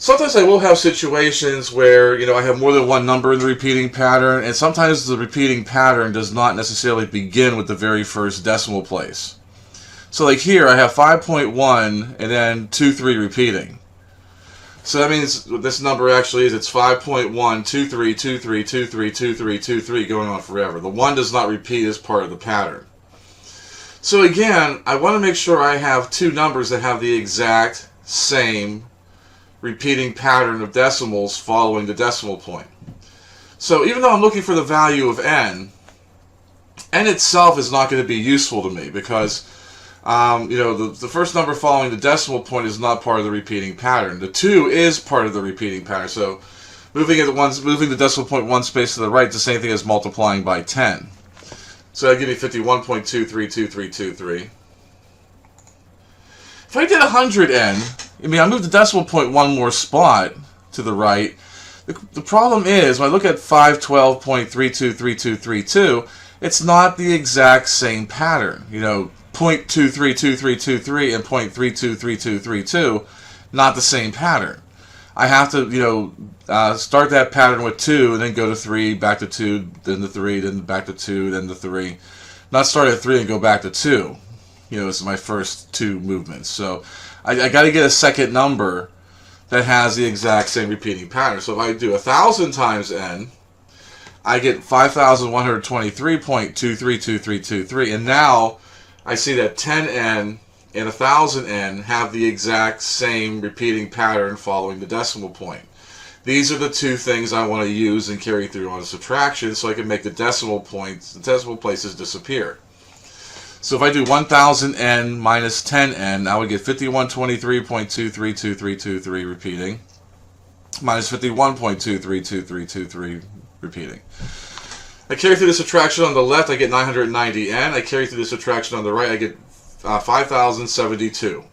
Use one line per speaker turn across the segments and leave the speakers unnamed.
sometimes I will have situations where, I have more than one number in the repeating pattern, and sometimes the repeating pattern does not necessarily begin with the very first decimal place. So like here, I have 5.1 and then 23 repeating. So that means what this number actually is, it's 5.1, 23, 23, 23, 23, 23, going on forever. The 1 does not repeat as part of the pattern. So again, I want to make sure I have two numbers that have the exact same repeating pattern of decimals following the decimal point. So even though I'm looking for the value of n itself is not going to be useful to me because the first number following the decimal point is not part of the repeating pattern. The 2 is part of the repeating pattern. So moving the decimal point one space to the right is the same thing as multiplying by 10. So that gives me 51.232323. If I did 100n, I moved the decimal point one more spot to the right. The problem is, when I look at 512.323232, it's not the exact same pattern. 0.232323 and 0.323232, not the same pattern. I have to, start that pattern with 2 and then go to 3, back to 2, then to 3, then back to 2, then to 3. Not start at 3 and go back to 2. It's my first two movements. So I got to get a second number that has the exact same repeating pattern. So if I do 1,000 times n, I get 5,123.232323. And now I see that 10n and 1,000n have the exact same repeating pattern following the decimal point. These are the two things I want to use and carry through on a subtraction so I can make the decimal places disappear. So if I do 1,000n minus 10n, I would get 5123.232323 repeating, minus 51.232323 repeating. I carry through the subtraction on the left, I get 990n. I carry through the subtraction on the right, I get 5,072.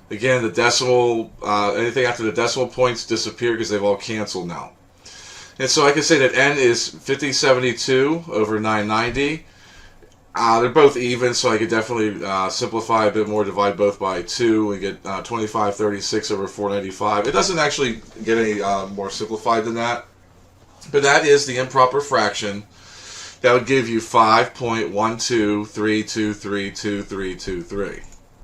Again, the decimal, anything after the decimal points disappear because they've all canceled now. And so I can say that n is 5072 over 990. They're both even, so I could definitely simplify a bit more, divide both by 2, and get 2536 over 495. It doesn't actually get any more simplified than that, but that is the improper fraction. That would give you 5.12323323.